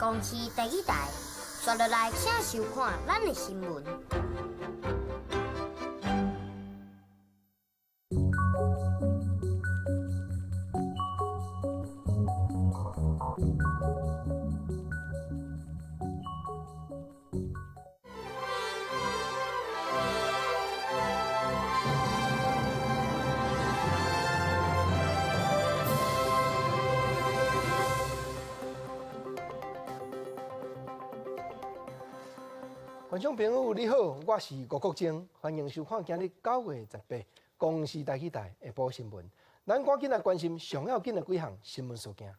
公视第一台，刷落来请收看咱的新闻。观众朋友你好，我是郭国正，欢迎收看今日9月18公视台一台下晡新闻。咱赶紧来关心上要紧的几项新闻事件。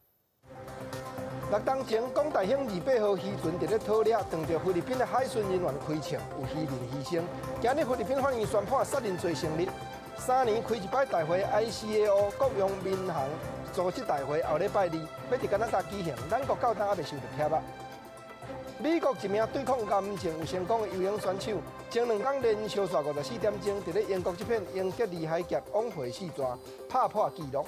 6天前，港大兴28号渔船伫咧讨掠，撞到菲律宾的海巡人员开枪，有渔民牺牲。今日菲律宾法院宣判杀人罪成立。3年开一摆大会 ICAO 各样民航组织大会，后礼拜2要伫加拿大举行，咱国到今还未收到帖仔。美国一名对抗癌症有成功的游泳选手，前2天连续刷54点钟，伫咧英国这片英吉利海峡往回4转，打破纪录。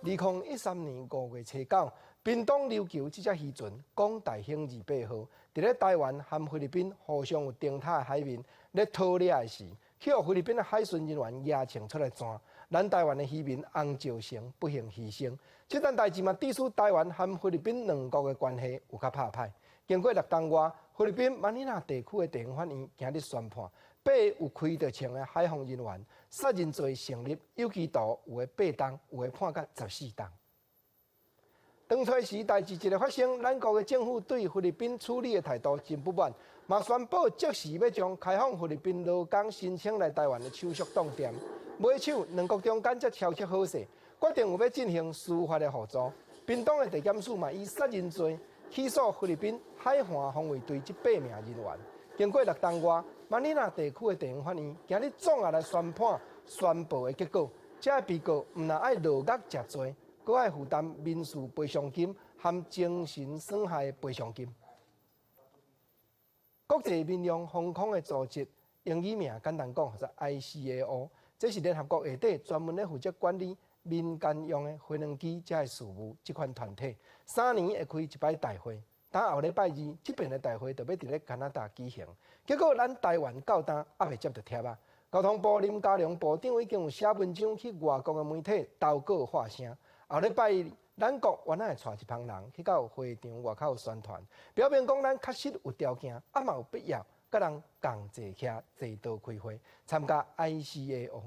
2013年5月初9，屏东琉球这只渔船港大兴28号，伫咧台湾和菲律宾互相有灯塔的海面咧讨掠的时，去予菲律宾的海巡人员压枪出来抓，咱台湾的渔民洪兆成不幸牺牲。这件代志嘛，致使台湾和菲律宾两国的关系有较拍歹。经过6天外，菲律宾马尼拉地区的地方法院今日宣判，8有开着枪的海防人员杀人罪成立，有期徒有的8档，有的判到14档。当初时代志一个发生，咱国的政府对菲律宾处理的态度真不满，嘛宣布即时要将开放菲律宾劳工申请来台湾的手续冻点。买手两国中间则敲切好势，决定有要进行司法的互助。屏东的地检署嘛以杀人罪起诉菲律宾海岸防卫队这8名人员。经过6天外，马尼拉地区的地方法院今日总下来宣判宣布的结果，这被告唔但爱落狱食罪，阁爱负担民事赔偿金和精神损害的赔偿金。国际民用航空的组织，英语名简单讲就是 ICAO， 这是联合国下底专门咧负责管理民间用的飞行机这事务这款团体，3年会开一摆大会。等后礼拜2，这边的大会就要伫咧加拿大举行。结果咱台湾到今还未接到帖仔。交通部林佳龙部长已经有写文章去外国的媒体投稿发声。后礼拜1，咱国原来会带一帮人去到会场外口宣传，表明讲咱确实有条件，嘛有必要甲人共坐徛坐道开会，参加 ICAO。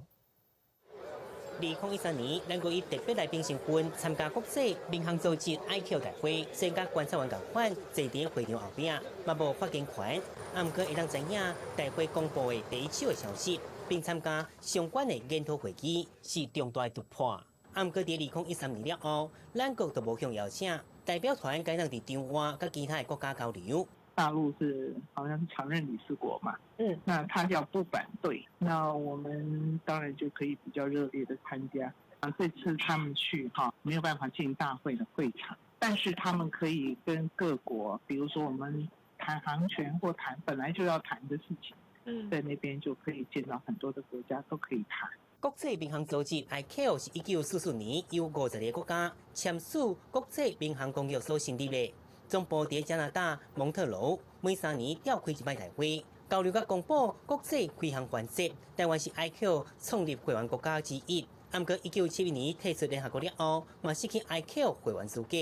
2013年，咱国以特别来宾身份参加国际民航组织 ICAO 大会，先甲观察员共款坐伫会场后壁，嘛无发言权。毋过会当知影大会公布的第一手的消息，并参加相关的研讨会议，是重大的突破。毋过伫2013年了后，咱国就无向邀请代表团该当伫场外甲其他的国家交流。大陆是好像是常任理事国嘛，那他要不反对，那我们当然就可以比较热烈的参加。这次他们去没有办法进大会的会场，但是他们可以跟各国，比如说我们谈航权或谈本来就要谈的事情，在那边就可以见到很多的国家都可以谈。国际民航组织 ICAO 是1944年由50个国家签署国际民航公约所成立的。总部伫加拿大蒙特娄，每3年召开一摆大会，交流甲公布国际飞航原则。台湾是 ICAO 创立会员国家之一，毋过1971年退出联合国了后，嘛失去 ICAO 会员资格。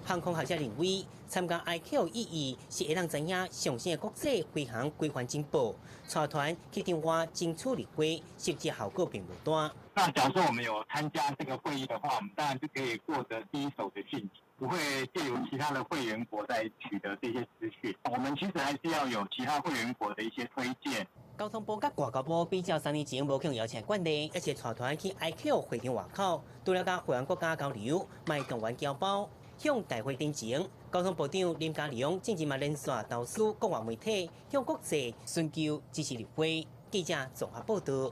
航空学者认为，参加 ICAO 意义是会当知影上升的国际飞航规范进步，带团去场外争取立法，实际效果并不大。那假如说我们有参加这个会议的话，我们当然就可以获得第一手的讯息，不会借由其他的会员国来取得这些资讯。我们其实还是要有其他会员国的一些推荐。交通部甲外交部比较3年前无向邀请惯例，而且带团去 ICAO 会场外口，除了甲会员国家交流，卖动员交包。向大会顶前，交通部长林佳龙近日嘛连续投诉国外媒体，向国际寻求支持立法。记者综合报道。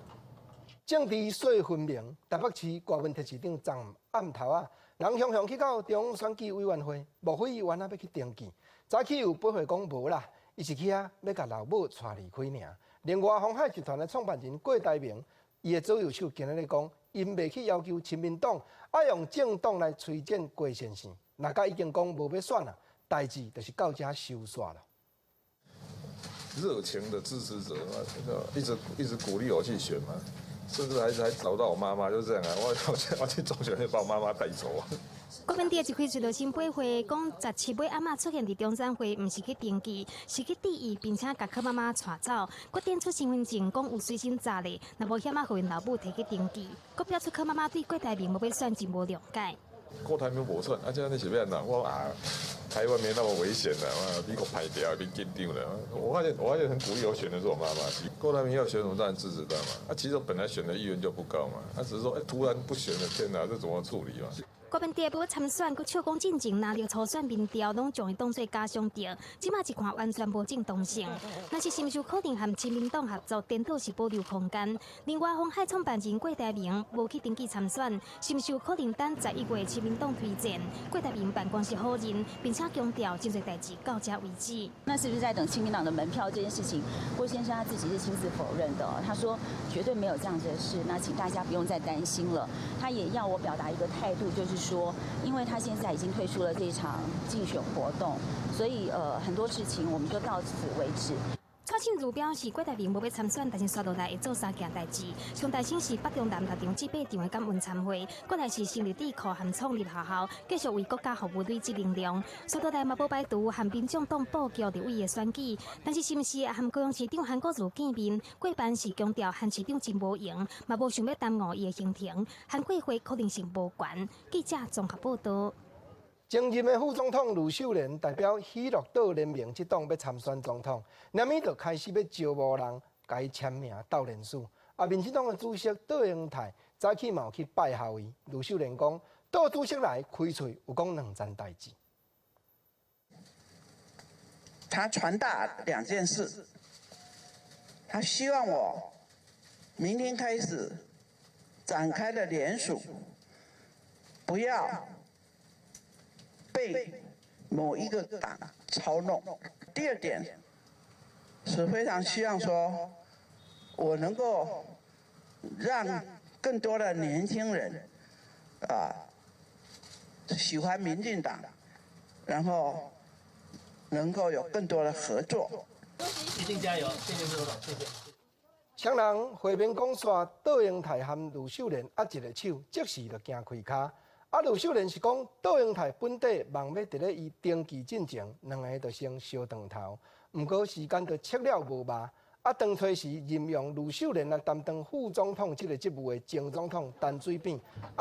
政治水分明，台北市高文特市长昨暗头人雄雄去到中央选举委员会，莫非原来要去登记？早起有报回讲无啦，伊是去要甲老母带离开尔。另外，鸿海集团的创办人郭台铭，伊的左右手今日讲，因未去要求亲民党要用政党来推荐郭先生，那甲已经讲无要选啦。代志就是到这收煞了。热情的支持者嘛，一直鼓励我去选嘛，甚至还找到我妈妈，就这样啊，我去中选会把我妈妈带走啊。国民党一开始就先背会讲17尾阿嬷出现伫中山会，唔是去登记，是去质疑，并且甲柯妈妈带走。国点出身份证，讲有随身查咧，若无险啊，互因老母摕去登记。国表出柯妈妈对郭台铭无要选真无谅解。郭台铭无选，啊，这样你是要哪？我台湾没那么危险的，美国排掉，你紧张了。我发现很鼓励我选的是我妈妈。郭台铭要选什么当然支持他嘛。其实我本来选的意愿就不高嘛，只是说，突然不选了，天哪，这怎么处理嘛？国民党要参选，佮笑讲进前拿到初选民调，拢将伊当作假想敌，即马一看完全无正当性。若是是毋是可能和亲民党合作，颠倒是保留空间。另外，红海创办人郭台铭无去登记参选，是毋是有可能等11月亲民党推荐？郭台铭办公室否认，并且强调真侪代志到这为止。那是不是在等亲民党的门票这件事情？郭先生他自己是亲自否认的，他说绝对没有这样子的事。那请大家不用再担心了。他也要我表达一个态度，就是说，因为他现在已经退出了这场竞选活动，所以很多事情我们就到此为止。蔡庆如表示，郭台铭无要参选，但是刷落来会做3件代志。上大先是北中南6场至8场的感恩参会，过来是成立智库和创立学校，继续为国家服务累积能量。刷落来嘛无排除和民众党布局立委的选举，但是是毋是和高雄市长韩国瑜见面？过半是强调韩市长真无用，嘛无想要耽误伊的行程，韩国会可能性无悬。记者综合报道。前任的副总统吕秀莲代表喜乐岛联盟这党要参选总统，连伊就开始要招募人，甲伊签名斗人数。民进党的主席杜英泰早起嘛有去拜校伊，吕秀莲讲，杜主席来开喙有讲2件代志。他传达2件事，他希望我明天开始展开的联署，不要被某一个党操弄。第2点是非常希望说，我能够让更多的年轻人喜欢民进党，然后能够有更多的合作。一定加油！谢谢副总统，谢谢。双人会面讲煞，杜英泰和吕秀莲握一个手，即时就行开卡。吕秀莲是讲，杜英泰本地望要伫咧伊登记进前，2个就先烧断头，毋过时间就切了无麻。当初时任用吕秀莲来担当副总统这个职务的前总统陈水扁，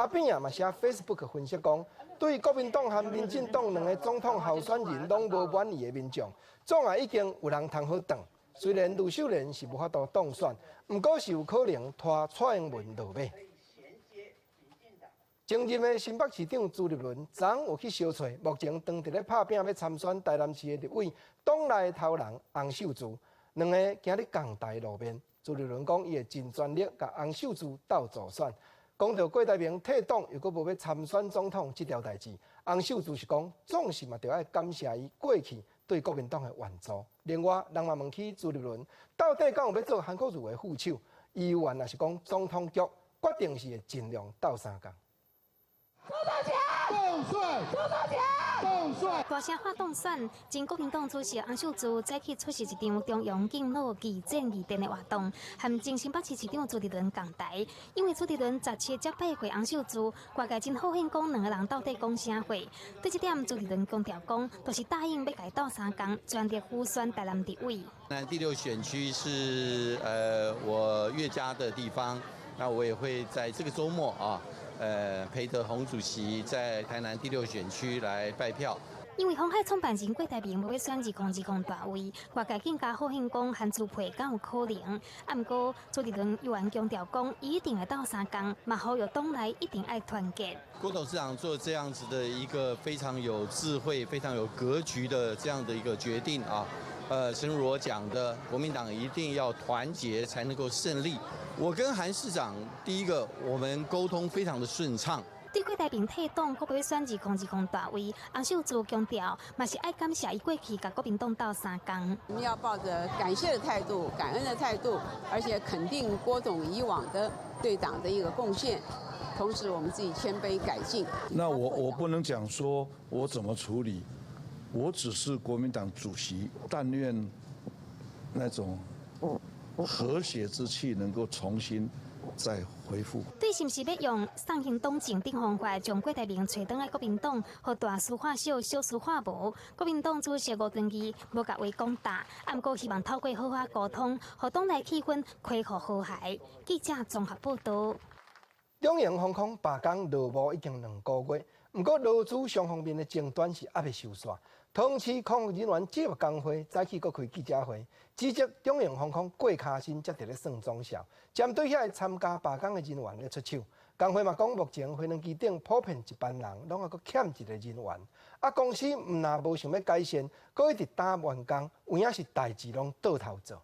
扁嘛写 Facebook 分析讲，对国民党和民进党2个总统候选人拢无满意的民众，总也已经有人通好当。虽然吕秀莲是无法度当选，毋过是有可能拖蔡英文落马。前任的新北市长朱立伦昨昏有去小找，目前当伫咧拍拼要参选台南市的立委党内头人洪秀柱，2个今日共台露面。朱立伦讲，伊会尽全力甲洪秀柱斗助选。讲到郭台铭退党又阁无要参选总统这条代志，洪秀柱是讲，总是嘛着爱感谢伊过去对国民党的援助。另外，人嘛问起朱立伦到底敢有要做韩国瑜的副手？议员也是讲，总统局决定是会尽量斗3工。大声发动选，前国民党主席洪秀柱再去出席一场中央敬老义诊义电的活动，和前新北市市长朱立伦共台。因为朱立伦17接拜会洪秀柱，外界真好兴讲2个人到底讲啥话。对这点，朱立伦强调讲，都是答应要改斗3工，全力辅选台南立委。南第6选区是我岳家的地方，那我也会在这个周末陪着洪主席在台南第6选区来拜票。因为鸿海创办人郭台铭要选2020大位，外界更加好兴讲韩朱配敢有可能。不过朱立伦又强调讲，伊一定会斗3工，嘛呼吁党内一定爱团结。郭董事长做这样子的一个非常有智慧、非常有格局的这样的一个决定啊。诚如我讲的，国民党一定要团结才能够胜利。我跟韩市长，第一个我们沟通非常的顺畅。对郭台铭退党，国要选2020大位，洪秀柱强调，嘛是爱感谢伊过去甲国民党斗3工。我们要抱着感谢的态度、感恩的态度，而且肯定郭总以往的对党的一个贡献，同时我们自己谦卑改进。那我不能讲说我怎么处理，我只是国民党主席，但愿那种和谐之气能够重新再恢复。对，是不是要用送行动静等方法，将郭台铭找倒来国民党，和大事化小，小事化无？国民党主席吴敦义无甲话讲大，不过希望透过好好沟通，和党内气氛恢复和谐。记者综合报道。中营航空罢工落幕已经2个月，不过劳资双方面的争端是还未收煞。通市空服人员接入工会，早起搁开记者会，指责中营航空过卡薪才伫咧算总效，针对遐参加罢工的人员咧出手。工会嘛讲，目前飞机顶普遍一班人拢还搁欠一个人员，公司毋但无想要改善，搁一直打员工，有影是代志拢倒头做。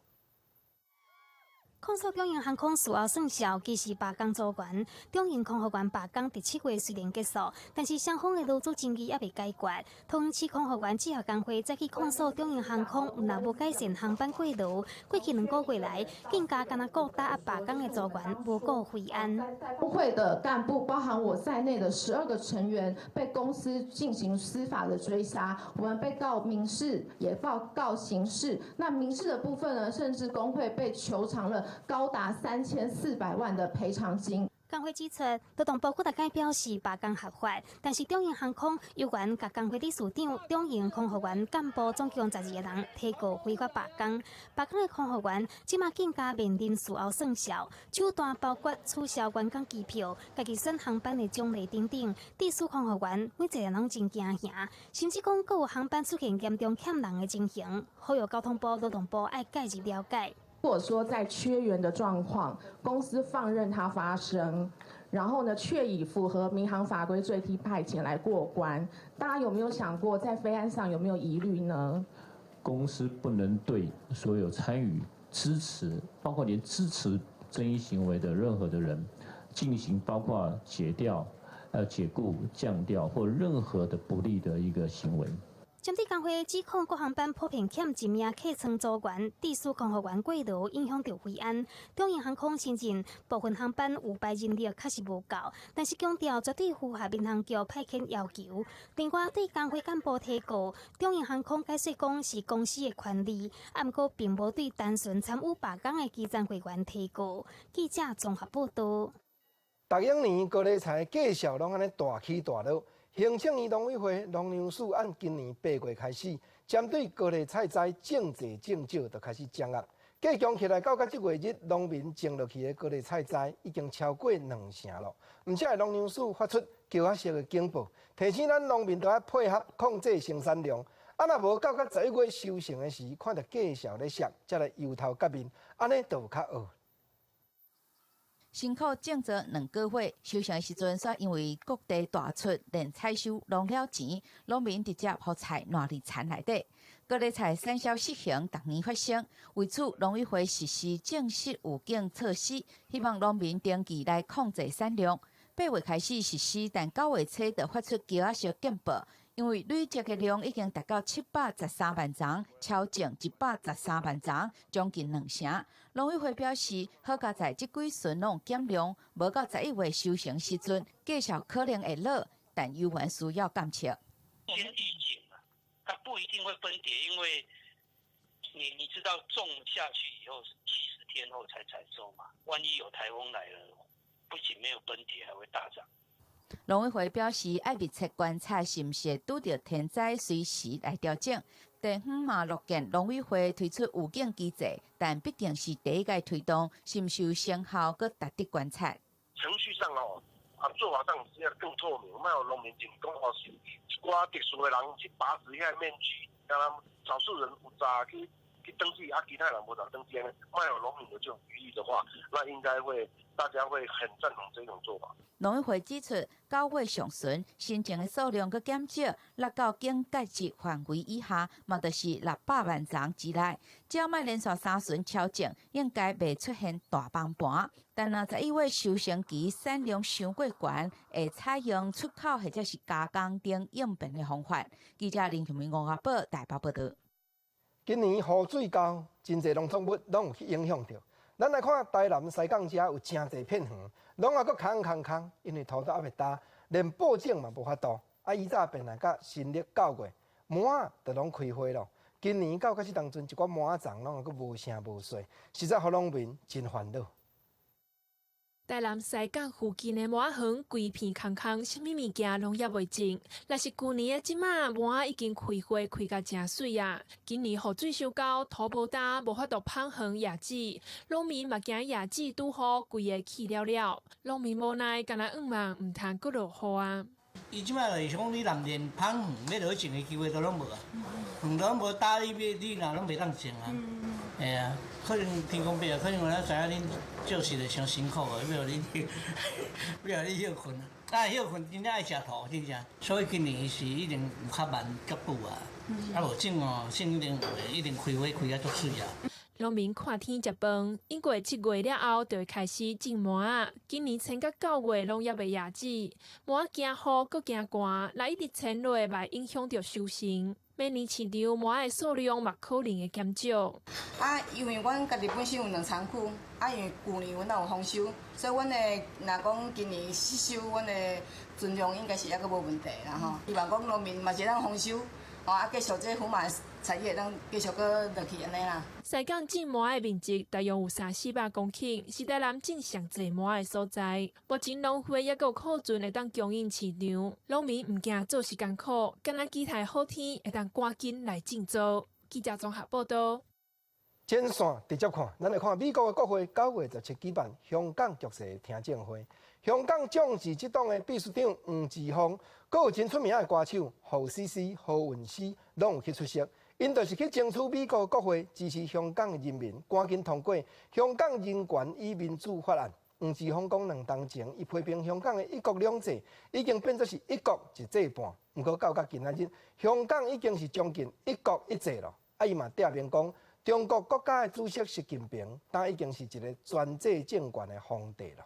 控诉中营航空事后算账，其实罢工组员中营空服员罢工第7月虽然结束，但是双方的劳资争议还未解决。通市空服员志愿工会再去控诉中营航空若无改善航班过劳，过去2个月来，更加敢若顾打压罢工的组员无顾回安。工会的干部，包含我在内的12个成员，被公司进行司法的追杀。我们被告民事，也告刑事。那民事的部分呢，甚至工会被求偿了高达3400万的赔偿金。工会指出，劳动部大概表示罢工合法，但是中营航空有关甲工会理事长、中营空服员干部总共12个人提告非法罢工。罢工的空服员即马更加面临事后算账，手段包括取消员工机票、家己选航班的奖励等等。地属空服员每一个人拢真惊吓，甚至讲阁有航班出现严重欠人的情形，呼吁交通部、劳动部爱介入了解。如果说在缺员的状况，公司放任它发生，然后呢，却以符合民航法规最低派遣来过关，大家有没有想过，在飞安上有没有疑虑呢？公司不能对所有参与、支持，包括连支持争议行为的任何的人，进行包括解调、解雇、降调或任何的不利的一个行为。针对工会指控各航班普遍欠一名客舱组员，地属空服员过劳，影响到飞安。中营航空承认部分航班有排人力确实无够，但是强调绝对符合民航局派遣要求。另外，对工会干部提告，中营航空解释讲是公司的权利，不过并无对单纯参与罢工的基层会员提告。记者综合报道。逐永年高丽菜价格拢安尼大起大落。行政院农委会农粮署按今年8月开始，针对高丽菜栽种济种少，就开始降压。计强起来到这月日，农民种落去的高丽菜栽已经超过2成了。而且农粮署发出叫黑色的警报，提醒咱农民都要配合控制生产量。若无到11月收成的时，看到价格咧跌，才来由头革面，安尼就有较好。辛苦种植2个月，收成的时阵，煞因为各地大出，连采收弄了钱，农民直接互菜烂伫田内底。高丽菜产销失衡，逐年发生，为此农委会实施正式有境措施，希望农民登记来控制产量。8月开始实施，但9月初就发出叫仔色警报。因为累积的量已经达到713万丛，超种113万丛，将近2成。农委会表示，好佳在这几旬拢减量，无到11月收成时阵，价格可能会落，但有缘需要监测。先预警嘛，它不一定会崩跌，因为你知道种下去以后是70天后才采收嘛，万一有台风来了，不仅没有崩跌，还会大涨。农委会表示，要密切观察是毋是拄到天灾，随时来调整。地方嘛乐见农委会推出有境机制，但毕竟是第一届推动，是毋是有成效，搁值得观察。程序上做法上是要更透明，莫有农民就讲是一寡特殊的人去把持遐面具，让他们少数人有早去登记，其他人无早登记，莫有农民有这种疑虑的话，那应该会大家会很赞同这种做法。农委会指出，9月上旬新增的数量搁减少，落到经介入范围以下，嘛就是600万丛之内。只要莫连续3旬超种，应该未出现大崩盘。但若11月收成期产量伤过悬，会采用出口或者是加工等应变的方法。记者林琼明、吴亚宝台北报道。今年雨水高，真侪农作物拢有去影响到。咱来看台南西港遮有真侪片园，拢还阁空，因为土都还未干，连报警嘛无法度。以早便来甲新历9月，麻仔就拢开花咯。今年到这当阵，一寡麻仔粽拢还佫无声无息，实在互农民真烦恼。台南西港附近的麻仔园规片空空，啥物物件拢也未种。若是旧年的即马麻仔已经开花，开甲真水啊！今年雨水伤高，土无干，无法度捧园叶子，农民嘛惊叶子拄好规个起了了。农民无奈，干那望毋通佫落雨啊！伊即摆就是讲，你南连捧园要落种的机会都拢无啊，园都无打你若拢袂当种啊。哎啊，可能天公伯啊，可能我知影恁做事就伤辛苦啊，要你要你休困啊，休困真正爱食土，真正。所以今年是一定有较慢脚步啊，啊无种哦，种一定开花开啊足水啊。农民看天食饭，因过7月了后，就会开始种麻仔。今年撑到9月，拢也未叶子。麻仔惊雨，搁惊寒，若一直撑落，嘛影响到收成。明年市场麻仔的数量嘛可能会减少。啊，因为阮家己本身有2仓库，啊，因为旧年阮也有丰收，所以阮的若讲今年吸收，阮的存量应该是抑阁无问题啦吼。希望讲农民嘛是当丰收，吼啊，继续这福马产业当继续搁落去安尼啦。西港种麻仔的面积大约有300-400公顷，是台南种上济麻仔的所在。目前农会也有库存会当供应市场，农民毋惊做事艰苦，敢若期待好天会当赶紧来种植。记者综合报道。前线直接看，咱来看美国的国会9月17举办香港局势听证会。香港政治这党的秘书长黄之锋，佮有真出名的歌手胡诗诗、何韵诗，拢有去出席。因就是去争取美国国会支持香港人民赶紧通过《香港人权与民主法案》。黄之锋讲，2年前伊批评香港的一国两制已经变作是一国一制半，毋过到今仔日，香港已经是将近一国一制了。啊，伊嘛点名讲，中国国家的主席习近平，但已经是一个专制政权的皇帝了。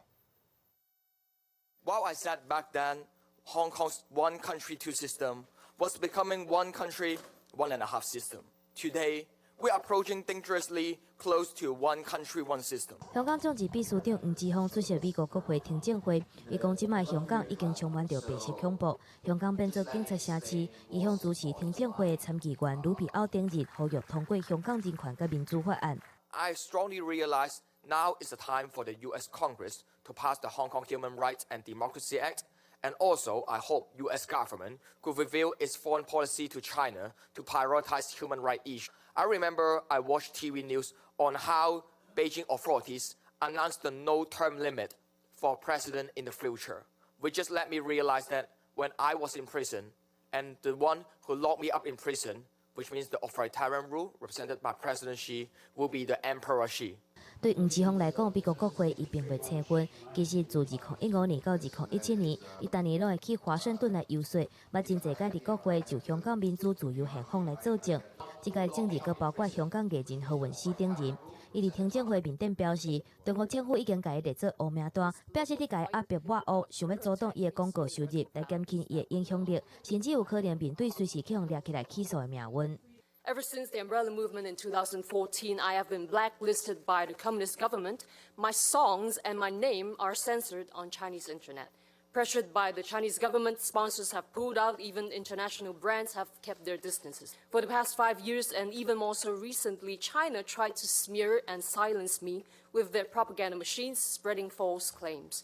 While I said back then, Hong Kong's one country, two system was becoming one country, 1.5 system. Today, we are approaching dangerously close to one country, one system. 香港政治秘书长黄之锋出席美国国会听证会，伊讲即卖香港已经充满着白色恐怖，香港变作警察城市。伊向主持听证会的参议员卢比奥顶日呼吁通过香港人权及民主法案。I strongly realize now is the time for the U.S. Congress to pass the Hong Kong Human Rights and Democracy Act. And also, I hope U.S. government could reveal its foreign policy to China to prioritize human rights issues. I remember I watched TV news on how Beijing authorities announced the no-term limit for president in the future, which just let me realize that when I was in prison, and the one who locked me up in prison, which means the authoritarian rule represented by President Xi, will be the Emperor Xi. 对黄之锋来讲，美国国会伊并未青分。其实自2015年到2017年，伊逐年拢会去华盛顿来游说，捌真侪届伫国会就香港民主自由宪法来作证。这届政治阁包括香港艺人何韵诗等人。伊伫听证会面顶表示，中国政府已经甲伊列做黑名单，表示伫甲伊压迫挖乌，想要阻挡伊的广告收入，来减轻伊的影响力，甚至有可能面对随时去互抓起来起诉的命运。Ever since the umbrella movement in 2014, I have been blacklisted by the communist government. My songs and my name are censored on Chinese internet. Pressured by the Chinese government, sponsors have pulled out, even international brands have kept their distances. For the past 5 years, and even more so recently, China tried to smear and silence me with their propaganda machines spreading false claims.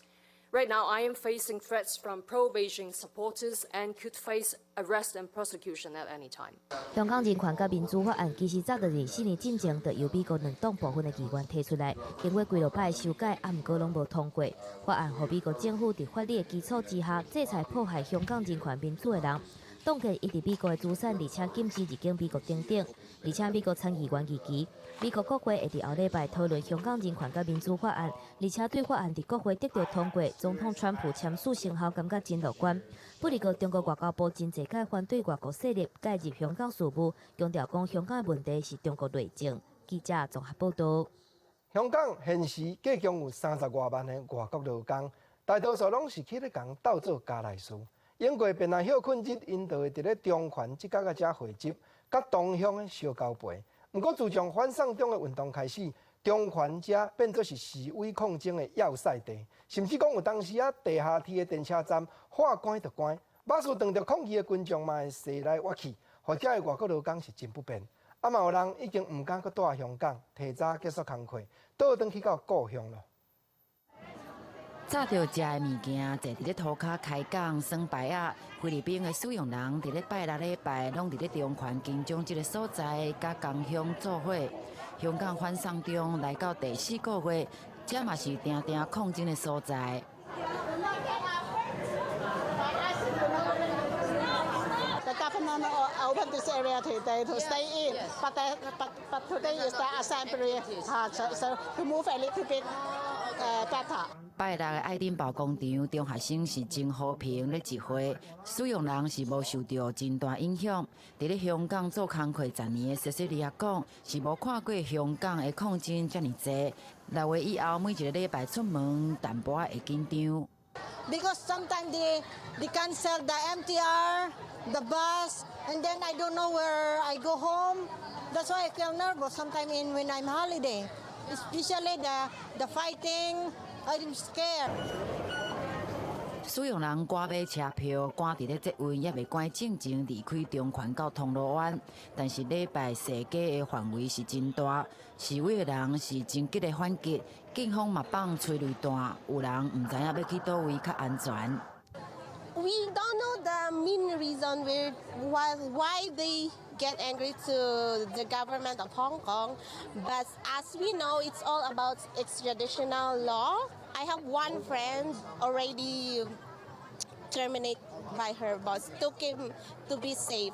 Right now, I am facing threats from pro-Beijing supporters and could face arrest and prosecution at any time. 香港人权及民主法案其实早在4年进前，就由美国2党部分的议员提出来，经过几落摆修改，毋过拢无通过。法案互美国政府伫法律的基础之下，制裁迫害香港人权民主的人。冻结伊伫美国的资产，而且禁止入境美国等等。而且美国参议员预期，美国国会会伫后礼拜讨论香港人权及民主法案，而且对法案伫国会得到通过，总统川普签署生效，感觉真乐观。不过，中国外交部真侪届反对外国势力介入香港事务，强调讲香港的问题是中国内政。记者综合报道。香港现时计共有30多万的外国劳工，大多数拢是去咧共斗做家内事。英国便来休困日，因就会伫咧中环即甲遮汇集，甲同乡的相交陪。毋过自从反送中的运动开始，中环遮变作是示威抗争的要塞地，甚至讲有当时地下铁的电车站话关就关，马术撞着抗议的群众嘛会驶来挖去，或者的外国劳工是真不便。啊，嘛有人已经唔敢搁住香港，提早结束工课，倒转去到故乡咯。早着食的物件，坐伫咧涂骹开讲耍牌啊。菲律宾的使用人伫咧拜六礼拜，拢伫咧中环金钟这个所在，甲工乡做伙。香港反送中来到第4个月，这嘛是定定抗争的所在。The government opened this area today to stay in, but today is the assembly, so to move a little bit better. 拜六的爱丁堡广场，中学生是真和平咧集会，使用人是无受到真大影响。伫咧香港做工课10年的塞西利亚讲，是无看过香港的抗争遮尔济。6月以后，每一个礼拜出门淡薄仔会紧张。Because sometimes they cancel the MTR, the bus, and then I don't know where I go home. That's why I feel nervous sometimes when I'm holiday. Especially the fighting, I'm scared. 使用人赶买车票，赶伫咧捷运也未赶正前离开中环到铜锣湾，但是礼拜射击的范围是真大，示威的人是真激烈反击，警方嘛放催泪弹，有人唔知影要去倒位较安全。We don't know the main reason why they get angry to the government of Hong Kong, but as we know, it's all about extraditional law. I have one friend already terminated by her boss, took him to be safe.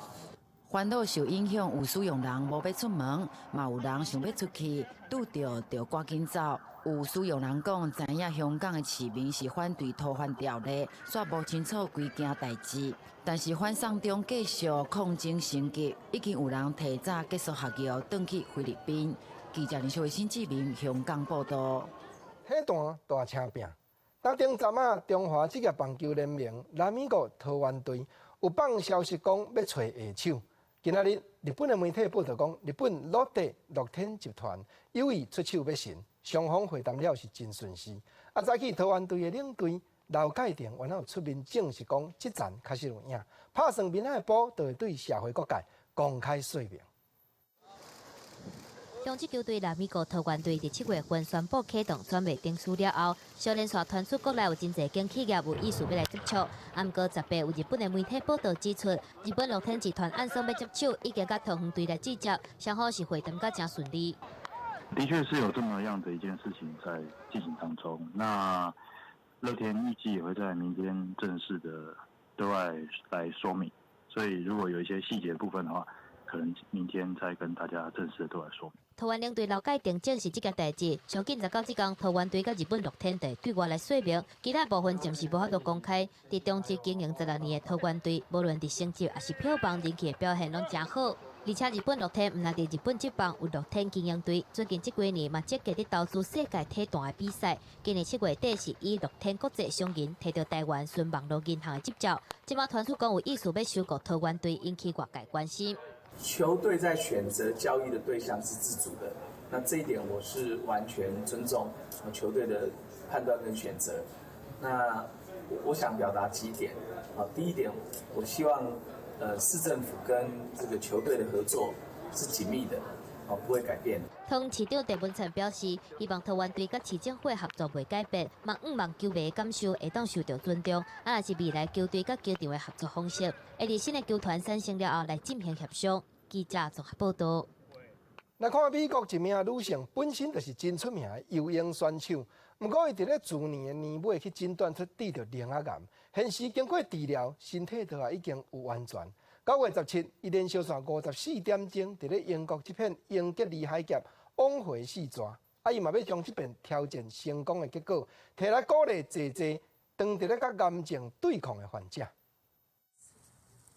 烦恼受影响，有使用人无要出门，嘛有人想要出去，拄着就赶紧走。有使用人讲，知影香港的市民是反对逃犯条例，煞无清楚规件代志。但是反送中继续抗争升级，已经有人提早结束学业，转去菲律宾。记者林小伟、新志明香港报道。迄段大青拼，当顶站啊，中华职业棒球联盟南美国台湾队有放消息讲要找下手。今仔日，日本的媒体报道讲，日本乐天集团有意出手要成，双方会谈了是真顺利。啊，早起台湾队的领队刘介定原来有出面证实讲，这战确实有赢，拍算明仔的波就会对社会各界公开说明。中职球队南美国台湾队伫7月份宣布启动转卖定数了后，少年团传出国内有真侪间企业有意思要来接触。不过18有日本的媒体报道指出，日本乐天集团暗算要接手，已经甲桃园队来对接，双方是会谈甲真顺利。的确是有这么样的一件事情在进行当中。那乐天预计也会在明天正式的对外来说明，所以如果有一些细节部分的话，可能明天再跟大家正式的对外说明。台湾领队刘介定证实这件代志，上紧19日天，台湾队甲日本乐天队对外来说明，其他部分暂时无法度公开。伫中职经营16年的台湾队，无论伫成绩还是票房人气的表现拢真好。而且日本乐天毋但伫日本职棒有乐天经营队，最近这几年嘛积极伫投资世界体坛的比赛。今年7月底是以乐天国际商银摕到台湾顺网络银行的执照，即马传出讲有意思要收购台湾队，引起外界关心。球队在选择交易的对象是自主的，那这一点我是完全尊重球队的判断跟选择。那我想表达几点啊，第一点，我希望市政府跟这个球队的合作是紧密的，不会改变。汤市长郑文灿表示，希望台湾队甲市政府合作袂改变，望球迷的感受会当受到尊重。若是未来球队甲球场的合作方式，会伫新的球团产生了后来进行协商。记者综合报道。来看美国一名女性，本身就是真出名的游泳选手，不过伊伫咧去年的年尾去诊断出得着淋癌，现时经过治疗，身体都也已经有完全。9月17，伊连续线54点钟伫咧英国这片英吉利海峡往回4逝。伊嘛要将这边挑战成功的结果，摕来鼓励济当伫咧甲癌症对抗的患者。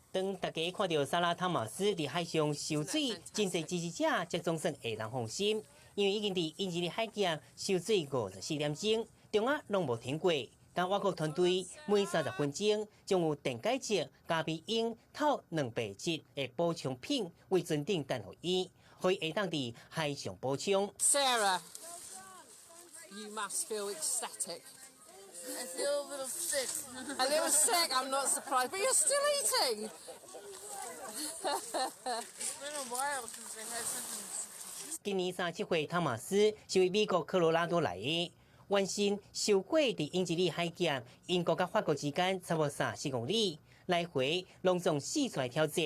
当大家看到萨拉汤马斯伫海上受水，真侪支持者才总算会人放心，因为已经伫英吉利海峡受水54点钟，中午拢无停过。但外国团队每30分钟将有电解质、加比英、透2倍质的补充品为尊顶等互伊，可以会当伫海上补充。Sarah, you must feel ecstatic. I feel a little sick. A little sick, I'm not surprised, but you're still eating. 今年37岁汤马斯是为美国科罗拉多来的，完成受过伫英吉利海峡英国甲法国之间差不多30公里，来回拢总4次挑战。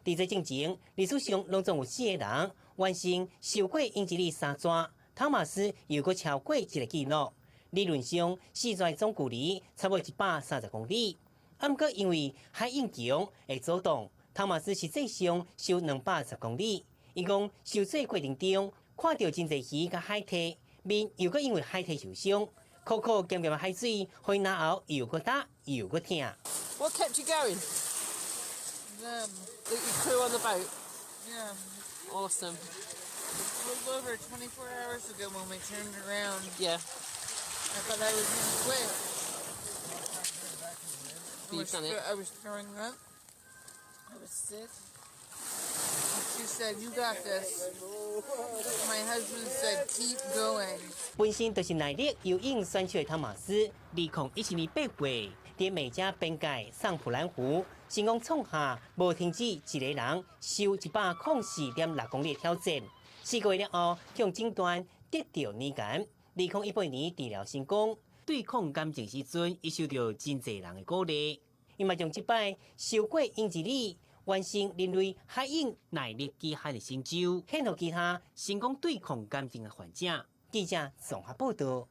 伫这进前，历史上拢总有4个人完成受过英吉利3转，汤马斯又搁超过这个纪录。理论上，4转总距离差不多130公里。啊，毋过因为海印强会阻挡，汤马斯实际上修210公里。伊讲修这过程中，看到真侪鱼甲海体，面又搁因为海体受伤，苦苦咸咸的海水，回拿后又搁打又搁疼。What kept you going? The crew on the boat. Yeah. Awesome. A little over 24 hours ago when we turned around. Yeah. I thought I was going to quit. You've done it. I was throwing up. I was sick. She said, "You got this." My husband said, "Keep going." 本身就是耐力游泳选手的汤马斯，2017年8月伫美加边界桑普兰湖，成功创下无停止一个人游104.6公里的挑战。4个月了后，向诊断得到乳癌。2018年治疗成功，对抗癌症时阵，伊受到真侪人的鼓励。伊嘛将即摆受过英吉利。完成人类海泳耐力极限的成就，献予其他成功对抗癌症的患者。记者综合报道。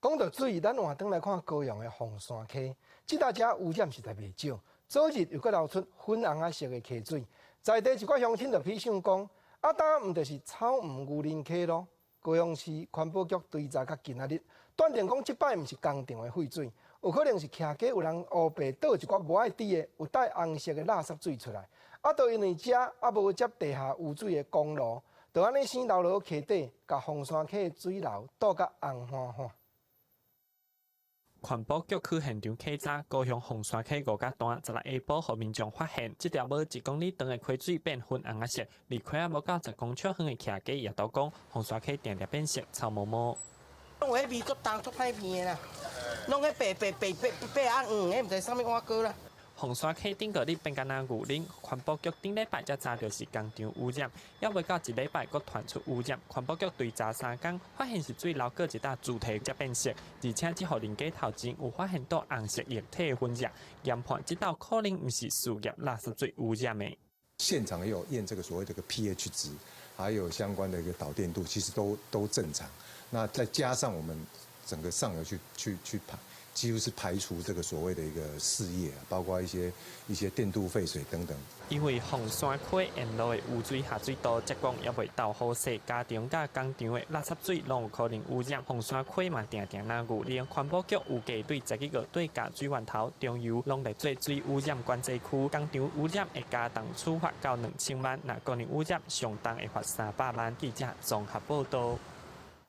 讲到水，咱换转来看高雄的凤山溪，这大只污染实在袂少。早日又搁流出粉红啊色的溪水，在地一寡乡亲就批评讲，啊，当毋就是草毋牛人溪咯？高雄市环保局追查到今仔日，断定讲即摆毋是工厂的废水。有可能是徛街有人乌白倒一寡无爱滴的有带红色的垃圾水出来，啊，就因为遮啊无接地下污水的公路，就安尼生流落溪底，甲凤山溪的水流倒甲红晃晃。环保局去现场稽查，高雄凤山溪5甲段16下晡，互民众发现，这条无1公里长的溪水变粉红色，离开啊无到10公尺远的徛街也都讲，凤山溪定定变色，臭毛毛。弄迄味足重足歹闻啦，弄迄白啊黄，迄毋知啥物碗糕啦。凤山溪顶个日变干那牛奶，环保局顶礼拜才查到是工厂污染，还未到1礼拜，佫传出污染。环保局追查3天，发现是水流过一搭主体才变色，而且只互邻家头前有发现到红色液体的混染，研判这道可能毋是事业垃圾水污染的。现场也有验这个所谓的pH 值，还有相关的一个导电度，其实都正常。那再加上我们整个上游去排，几乎是排除这个所谓的一个事业，包括一些电镀废水等等。因为凤山溪沿路的污水下水道接管也未到好势，家庭甲工厂的垃圾水拢有可能污染。凤山溪嘛定定那牛奶，环保局有计对11个对甲水源头、中游拢来做水污染管制区，工厂污染会加重处罚到2000万，那个人污染上重会罚300万。记者综合报道。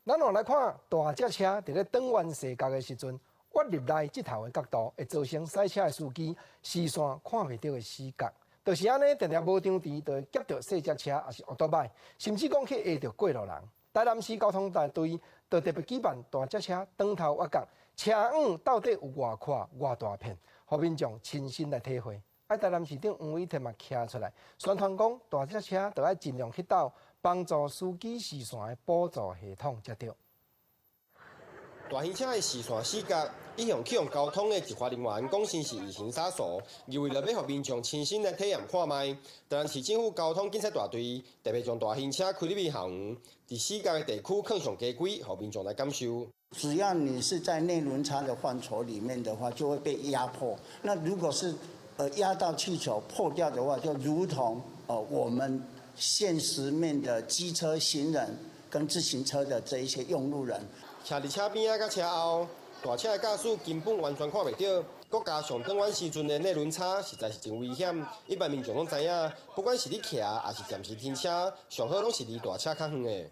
咱换来看大只车伫咧转弯西角的时阵，挖入来这头的角度，会造成赛车的司机视线看袂到的死角。就是安尼，定定无张持，就会夹到细只车，也是奥多摆，甚至讲去压到过路人。台南市交通大队就特别举办大只车转头挖角，车网到底有偌宽、偌大片，互民众亲身来体会。台南市长黄伟天嘛徛出来，宣传讲大只车就要尽量去到。帮助司机视线的辅助系统才对。大型车的视线死角，一向启用交通的执法人员讲成是异形杀手，而为了要让民众亲身来体验看卖，台南市政府交通警察大队特别将大型车开入去校园，伫死角的地区放上街轨，让民众来感受。只要你是在内轮差的范畴里面的话，就会被压迫。那如果是压到气球破掉的话，就如同我们。现实面的机车行人跟自行车的这一些用路人，徛伫车边仔甲车后，大车的驾驶根本完全看袂到，国加上转弯时阵的内轮差实在是真危险。一般民众拢知影，不管是你徛还是暂时停车，上好拢是离大车较远的。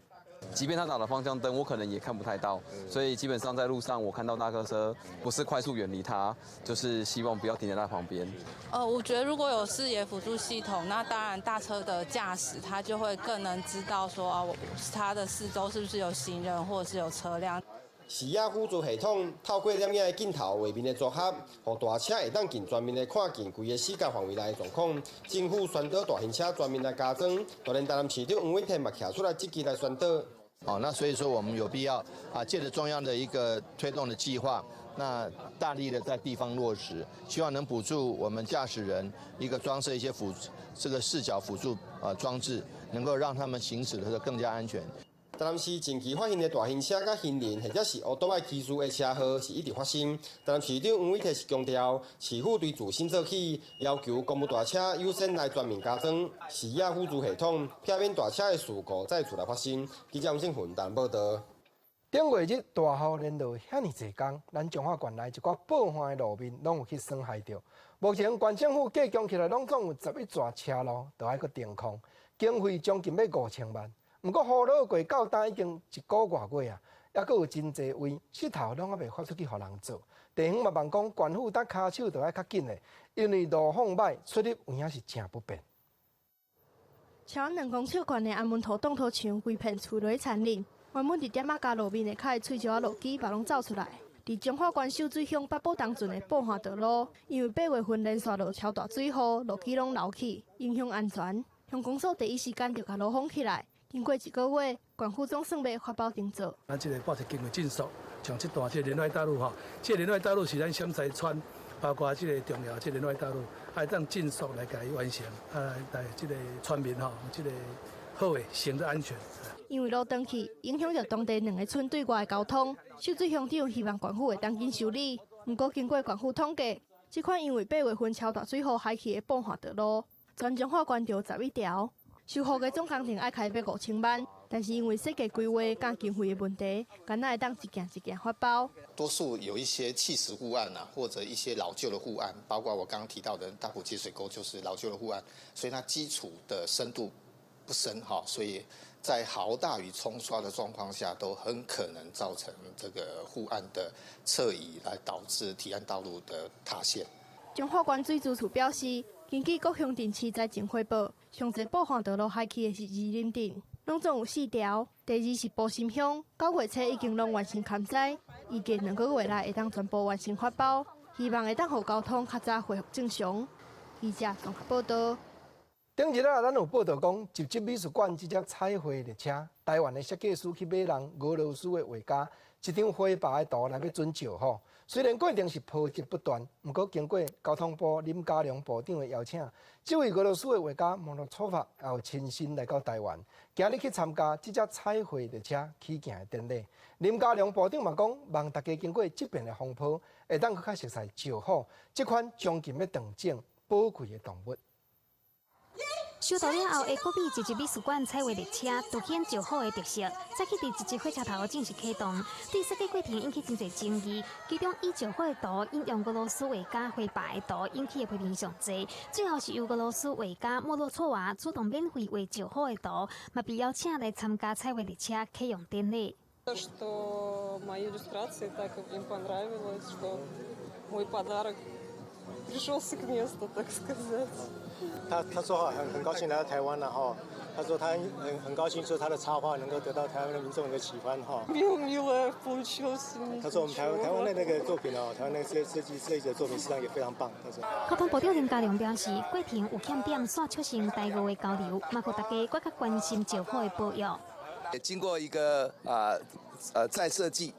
即便他打了方向灯，我可能也看不太到，所以基本上在路上我看到大客车，不是快速远离它，就是希望不要停在它旁边。我觉得如果有视野辅助系统，那当然大车的驾驶他就会更能知道说他的四周是不是有行人或者是有车辆。视野辅助系统透过两眼镜头画面的组合，让大车会当更全面的看见规个视界范围内的状况。政府宣导大型车全面来加装，当然台南市长黄伟天嘛站出来积极来宣导。那所以说我们有必要借着中央的一个推动的计划，那大力的在地方落实，希望能补助我们驾驶人一个装设一些这个视角辅助装置，能够让他们行驶的时候更加安全。台南市近期发现的大型车甲行人或者是乌多摆骑士的车祸是一直发生。台南市长黄伟哲是强调，市府对自身做起，要求公务大车优先来全面加装视野辅助系统，避免大车的事故再次来发生。记者吴胜群台南报道。顶月日大雨连落遐尼济天，咱彰化县内一寡爆旱的路面拢有去损害着。目前县政府计供起来拢总有11座车路，都要搁停空，经费将近要5000万。不过，雨落过到单已经1个月过啊，还佫有真侪位石头拢还未发出去，互人做。地方嘛望讲，县府搭骹手就要较紧嘞，因为路况歹，出入有影是真不便。超2公尺宽的安门头挡土墙，规片厝落残忍。原本伫点仔加路面的脚的喙石落机，把拢走出来。伫彰化县秀水乡八宝东镇的爆旱道路，因为8月份连续落超大水雨，路基拢流起，影响安全。乡公所第一时间就甲路封起来。经过1个月，县府总算要发包定做。咱这个报题经过尽速，像这段这连外大路吼，这连外大路是咱陕西川，包括这个重要这连外大路，还当尽速来甲伊完成，来这个村民吼，这个好的行得安全。因为路断去，影响到当地2个村对外的交通。秀水乡长希望县府会当紧修理，不过经过县府统计，这款因为8月份超大水雨海起的爆旱道路，全彰化县就11条。修复的总工程要开5000万，但是因为设计规划加经费的问题，敢若会当一件一件发包。多数有一些弃石护岸或者一些老旧的护岸，包括我刚刚提到的大埔接水沟就是老旧的护岸，所以它基础的深度不深所以在豪大雨冲刷的状况下，都很可能造成这个护岸的侧移，来导致堤岸道路的塌陷。彰化县水资处表示，根据各乡镇市灾情汇报，上侪爆旱道路海起的是二林镇，拢总有4条。第二是埔心乡，9月初已经拢完成勘灾，预计2个月内会当全部完成发包，希望会当互交通较早恢复正常。记者综合报道。顶日咱有报道讲，集集美术馆这只彩绘列车，台湾的设计师去买人俄罗斯的画家一张灰白的图来要准照吼。虽然过程是波折不断，不过经过交通部林佳龙部长的邀请，这位俄罗斯的画家莫洛措夫也有亲身来到台湾，今日去参加这只彩绘列车起行的典礼。林佳龙部长嘛讲，望大家经过这边的风波，会当较熟悉照好这款将近要断种宝贵的动物。收到了后，会搁比集集美术馆彩绘列车凸显照好的特色，再去伫集集火车头正式启动。对设计过程引起真侪争议，其中以照好的图引用俄罗斯画家灰白的图引起的批评上侪。最后是由俄罗斯画家莫洛措娃主动免费画照好的图，嘛被邀请来参加彩绘列车启用典礼。Что мои иллюстрации так им понравилось, что мой подарок пришелся к месту, так сказать. 他说很高兴来到台湾了哈，他说他很高兴说他的插画能够得到台湾的民众的喜欢哈。Мило получилось. 他说我们台湾的那个作品台湾那个设计的作品实际上也非常棒。他说。交通部长林佳龙表示，过程有欠点煞促成台俄的交流，嘛互大家更加关心照好的保育。经过一个再设计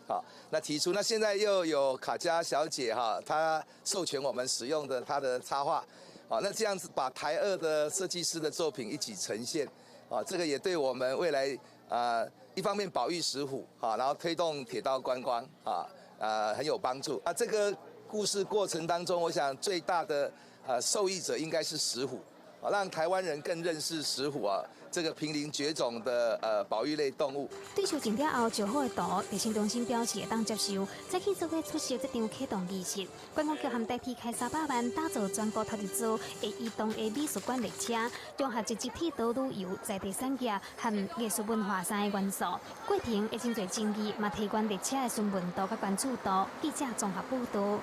那提出，那现在又有卡佳小姐她授权我们使用的她的插画。那这样子把台俄的设计师的作品一起呈现，这个也对我们未来一方面保育石虎然后推动铁道观光很有帮助。这个故事过程当中，我想最大的受益者应该是石虎，让台湾人更认识石虎这个濒临绝种的保育类动物。对修正了后照好的图，地政中心表示会当接受，再去做伙出席这场启动仪式。观光局含代替开300万打造全国头一组会移动的美术馆列车，融合集铁道旅游、在地产业和艺术文化3个元素。过程会真侪争议，嘛提悬列车的询问度甲关注度。记者综合报道。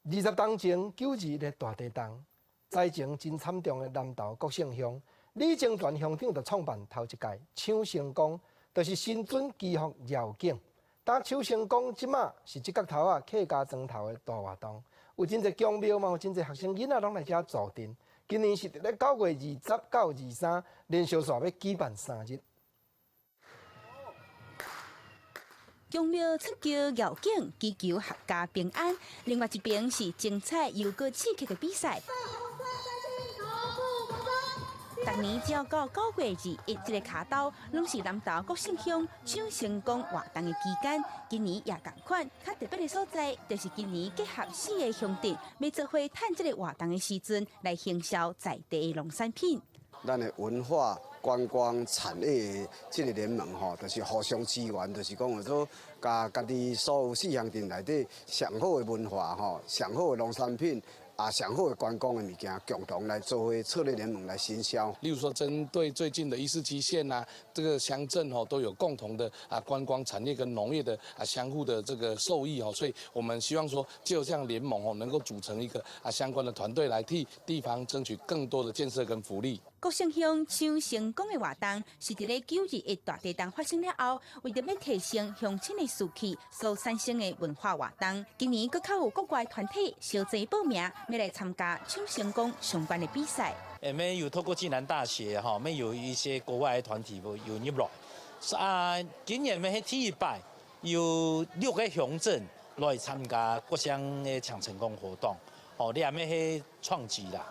20当前9日的大地震，灾情真惨重的南投国姓乡。李正全乡长就创办头一届抢成功，就是新准祈福绕境。但秋成宫即马是即角头啊客家庄头的大活动，有真侪宫庙嘛，有真侪学生囡仔拢来遮坐镇。今年是伫咧9月20到23，连续煞要举办3日。宫庙出桥绕境，祈求阖家平安。另外一边是精彩又个刺激的比赛。逐年只要到9月21这个卡刀，拢是南投国姓乡抢成功活动的期间。今年也同款，较特别的所在，就是今年结合4个乡镇，要做伙趁这个活动的时阵，来行销在地的农产品。咱的文化观光产业这个联盟吼，就是互相支援，就是讲说，家己所有4乡镇内底上好的文化吼，上好的农产品。上好的观光的物件，共同来做为策略联盟来行销。例如说，针对最近的147县啊，这个乡镇都有共同的观光产业跟农业的相互的这个受益所以我们希望说，就这样联盟能够组成一个相关的团队来替地方争取更多的建设跟福利。国姓乡抢成功的活动是伫咧9日的大地震发生了后，为着要提升乡亲的士气所产生的文化活动。今年佫较有国外团体小济报名，要来参加抢成功相关的比赛。我们有透过暨南大学我们有一些国外的团体有入来。今年我们第一摆有6个乡镇来参加国乡的抢成功活动，你也要去创举啦。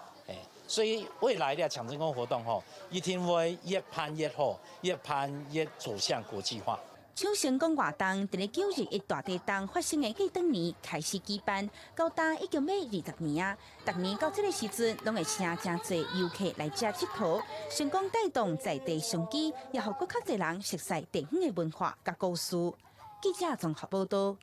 所以未来的抢成功活动一定会越办越好，越办越走向国际化。抢成功活动伫咧9日的大地震发生的当年开始举办，到今已经要20年啊！逐年到这个时阵，拢会请真侪游客来遮佚佗，成功带动在地商机，也互更较侪人熟悉地方的文化甲故事。记者综合报道。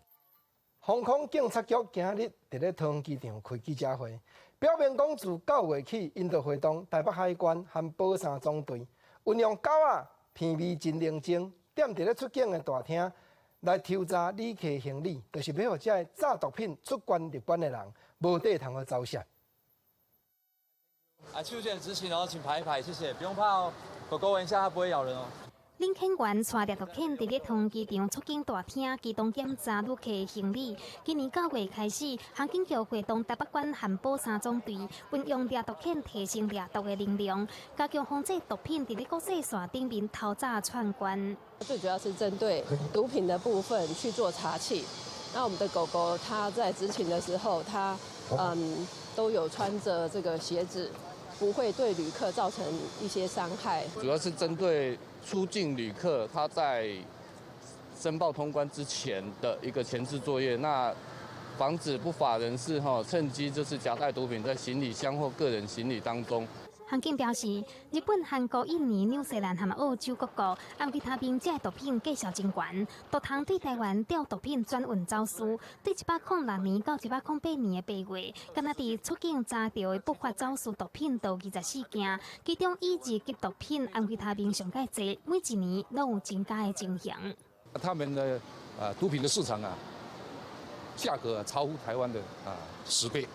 航空警察局今日伫咧桃园机场开记者会。表明讲，自9月起，因就会同台北海关和宝山总队，运用狗仔、偏味真灵精，踮伫咧出境的大厅来抽查旅客行李，就是要互这炸毒品出关入关的人无地通去招闪。秋卷执勤请排一排，谢谢，不用怕哦，狗狗闻一下它不会咬人哦。领遣员带掠毒犬伫咧桃园机场出境大厅机动检查旅客的行李。今年9月开始，航警局会同台北关和宝山总队，运用掠毒犬提升掠毒的能量，加强防止毒品伫咧国际线顶面偷炸窜关。最主要是针对毒品的部分去做查缉。那我们的狗狗它在执勤的时候，它都有穿着这个鞋子，不会对旅客造成一些伤害。主要是针对出境旅客，他在申报通关之前的一个前置作业，那防止不法人士趁机就是夹带毒品在行李箱或个人行李当中。航警表示，日本、韩国、印尼、纽西兰和澳洲各国按其他边这毒品计数真悬，都通对台湾调毒品转运走私。对106年到108年的8月，敢若伫出境查到的不法走私毒品都24件，其中以2级毒品按其他边上介济，每一年都有增加的情形。他们的毒品的市场价格超乎台湾的10倍，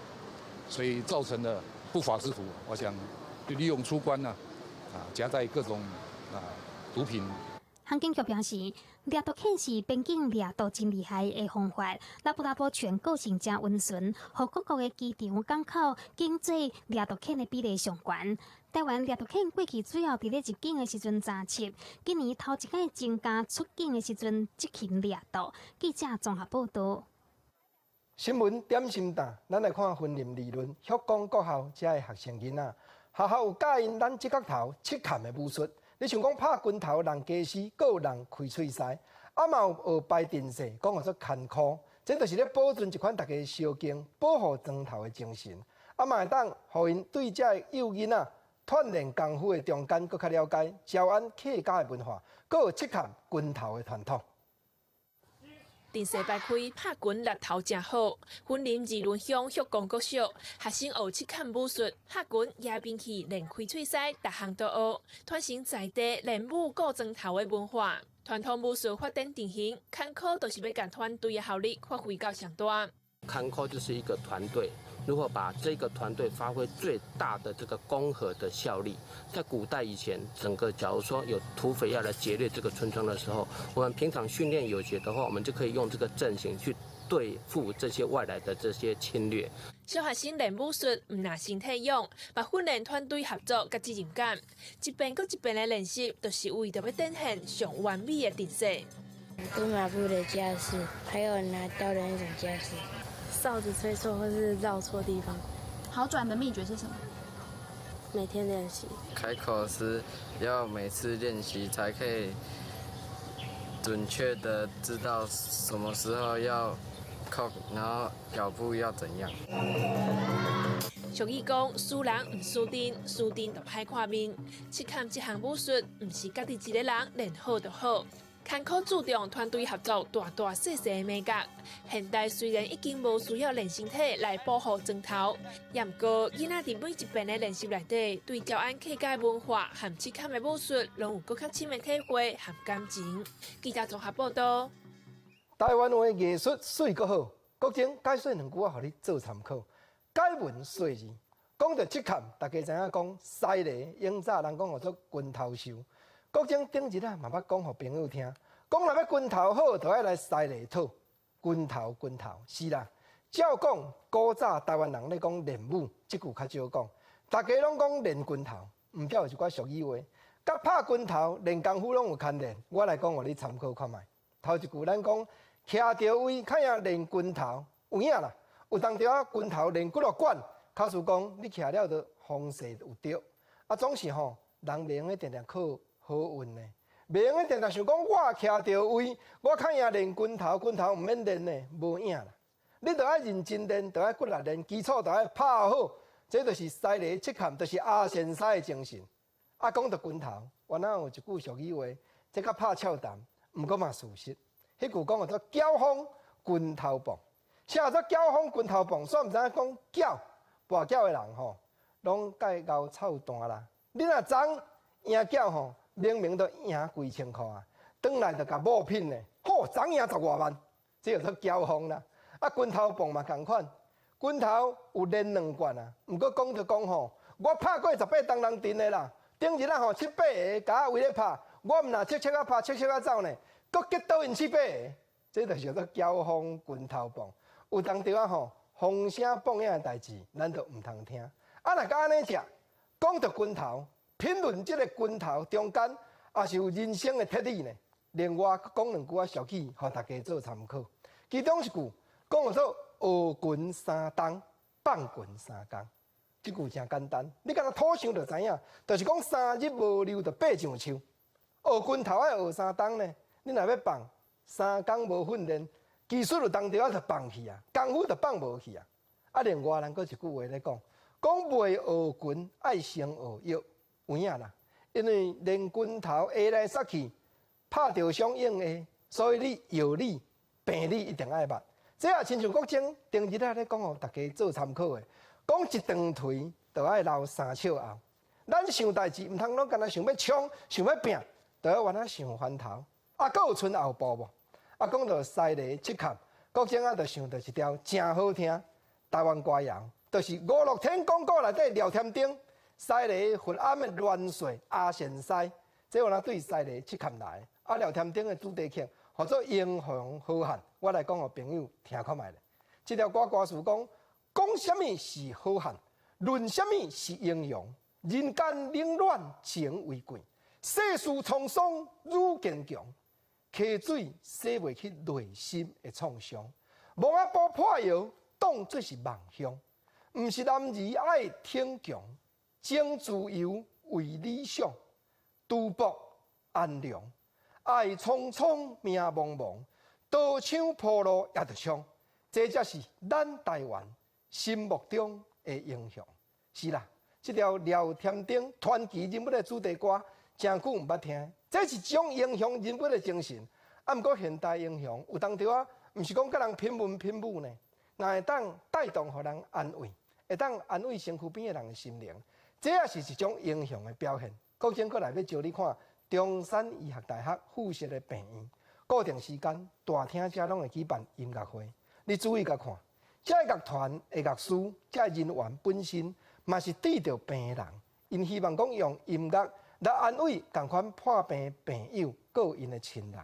所以造成了不法之徒，我想。就利用出关夹带各种毒品。航警局表示，掠毒犬是边境掠毒真厉害的方法，拉布全构成真温顺，和各国的机场、港口经做掠毒犬的比例上悬。台湾掠毒犬过去主要伫咧入境的时阵查缉，今年头一届增加出境的时阵执勤掠毒。记者综合报道。新闻点心档，咱来看分龄理论。旭光国校遮的学生囡仔。学校有教因咱即角头切砍的武术，你像讲拍拳头、人家死，还有人开喙腮，嘛有学摆阵势，讲做砍箍，这就是咧保存一款大家小敬、保护庄头的精神，嘛会当互因对这幼囡仔锻炼功夫的中间，更较了解招安客家的文化，还有切砍拳头的传统。电视摆开拍拳力头真好，云林二仑乡旭光国小学生学切砍武术，拍拳也兵器练开喙腮，逐项都学，传承在地练武顾庄头的文化。传统武术发展定型，砍箍就是要将团队的效力发挥到上大。砍箍就是一个团队，如何把这个团队发挥最大的这个攻合的效力。在古代以前，整个假如说有土匪要来劫掠这个村庄的时候，我们平常训练有节的话，我们就可以用这个阵型去对付这些外来的这些侵略。小学生练武术唔拿身体用，把训练团队合作甲责任感，一遍搁一遍的练习，就是为着要展现上完美的特色。蹲马步的架势，还有拿刀的那种架势，哨子吹错或是绕错地方。好转的秘诀是什么？每天练习。开口时要每次练习才可以准确的知道什么时候要靠，然后脚步要怎样。俗语讲，输人唔输阵，输阵就歹看面。去看这项武术，唔是家己一个人练好就好。艰苦注重团队合作，大大细细的美感。现代虽然已经无需要练身体来保护砖头，也毋过囡仔伫每一遍的练习内底，对诏安客家文化和七坎的武术，拢有更较深的体会和感情。记者综合报道。台湾话艺术水阁好，国情解说两句话，互你做参考。解文细字，讲到七坎，大家知影讲西犁，永早人讲叫做拳头秀。国情顶日嘛捌讲互朋友听，讲若要拳头好，就要来西犁讨。拳头是啦。照讲，古早台湾人咧讲练武，即句较少讲，大家拢讲练拳头，毋叫有一寡俗语话，甲拍拳头练功夫拢有牵连。我来讲，互你参考看卖。头一句咱讲，徛着位，看样练拳头，有影啦。有当着啊拳头练几落管，假使讲你徛了就风势有着，啊总是吼人袂用个定定靠好运呢，袂用个定定想讲我徛着位，我看样练拳头毋免练呢，无影啦。你着爱认真练，着爱骨力练，基础着爱拍好，这就是西犁七坎，就是阿仙西的精神。啊，讲到拳头，原来有一句俗语话，这较拍俏谈，毋过嘛事实。迄句讲叫做搅风拳头棒。啥做搅风拳头棒？煞毋知影讲搅，跋搅的人吼，拢介咬臭弹啦。你若昨赢搅吼，明明都赢几千块啊，转来就甲某品呢，好，昨赢10外万，这叫做搅风啦。啊，拳头棒嘛共款，拳头有练2罐啊。毋过讲就讲吼，我拍过18当人阵的啦，顶日吼7、8个甲我围咧拍，我毋若切啊拍，切啊走呢，搁结倒因7、8个，这就叫做搅风拳头棒。有当着啊吼，风声放影的代志，咱就毋通听。啊，若甲安尼食，讲到拳头，评论即个拳头中间，也是有人生的哲理呢。另外，讲2句俗语，互大家做参考。其中一句讲做学拳3冬，放拳3工。即句真简单，你敢若土想就知影，就是讲3日无溜就爬上树。学拳头爱学3冬呢，你若要放3工无训练。技术就当着就放弃啊，功夫就放无去啊。啊，另外咱搁一句话咧讲，讲未学拳爱先学艺，有影啦。因为练拳头下来杀去，拍着伤用的，所以你药理、病理一定爱捌。这也亲像国情顶日咧讲互大家做参考的，讲一长腿就爱留3笑后。咱想代志毋通拢干那想要冲、想要拼，就要原来想翻头。啊，搁有剩后步无？啊，讲到西犁七坎，国情啊，就想到一条真好听台湾歌谣，就是五六天广告内底聊天顶，西犁昏暗的乱水阿仙西，这有人对西犁七坎来，啊聊天顶的主题曲，叫做英雄好汉，我来讲互朋友听看卖咧。这条歌词讲，讲什么是好汉，论什么是英雄，人间冷暖情为贵，世事沧桑愈坚强。溪水洗袂去内心的创伤，无啊布破窑当作是梦想。毋是男儿爱挺强，争自由为理想，赌博安良，爱匆匆命茫茫，刀枪破路也着冲。这才是咱台湾心目中的英雄。是啦，这条聊天顶传奇人物的主题歌，真久毋捌听。这是一种英雄人物的精神，啊，毋过现代英雄有当着啊，毋是讲甲人拼文拼武呢，那会当带动互人安慰，会当安慰身躯边的人的心灵，这也是一种英雄的表现。国情过来要招你看中山医学大学附设的病院，固定时间大厅遮拢会举办音乐会，你注意甲看，这个乐团的乐师，这人员本身嘛是对着病人，因希望讲用音乐来安慰同款破病的病友，佮因的亲人。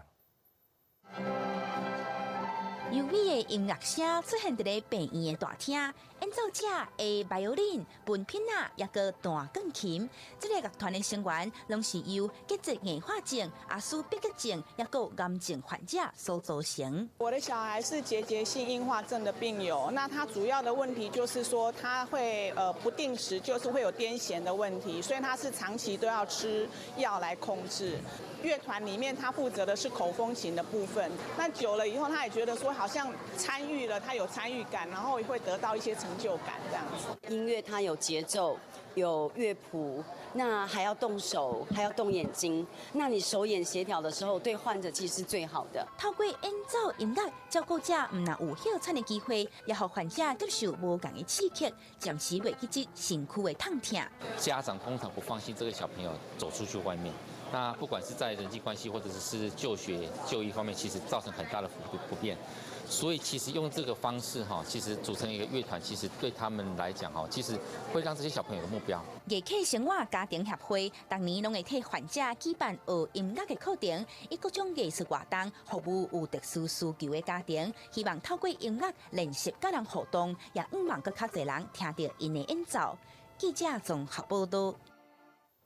优美的音乐声出现在病院的大厅，演奏者的 violin、bun品啊，也个大钢琴。这个乐团的成员拢是由结节硬化症、阿斯伯格症，也个癌症患者所组成。我的小孩是结节性硬化症的病友，那他主要的问题就是说他会不定时就是会有癫痫的问题，所以他是长期都要吃药来控制。乐团里面他负责的是口风琴的部分，那久了以后他也觉得说好像参与了，他有参与感，然后会得到一些成就感这样子。音乐它有节奏，有乐谱，那还要动手，还要动眼睛，那你手眼协调的时候，对患者其实是最好的。透过演奏音乐，照顾者唔但有休喘的机会，也让患者接受无同的刺激，暂时袂去接身躯的痛痛。家长通常不放心这个小朋友走出去外面。那不管是在人际关系或者是就学就医方面，其实造成很大的不便。所以其实用这个方式哈，其实组成一个乐团，其实对他们来讲哈，其实会让这些小朋友有目标。艺客生活家庭协会逐年拢会替患者举办学音乐的课程，以各种艺术活动服务有特殊需求的家庭，希望透过音乐练习甲人互动，也希望更较侪人听到因的演奏。记者综合报道。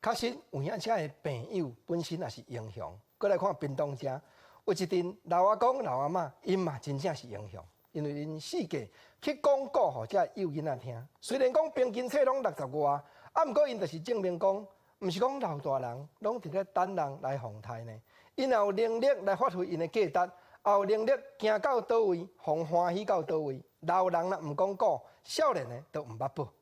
确实，有影遮的病友本身也是英雄。过来看屏东遮，有一阵老阿公、老阿嬷，因嘛真正是英雄，因为因四界去讲故互遮幼囡仔听。虽然讲平均岁拢60外，啊，毋过因就是证明讲，毋是讲老大人拢伫咧等人来奉台呢。因也有能力来发挥因的价值，也有能力行到倒位，互欢喜到倒位。老人若毋讲故，少年呢都毋捌报。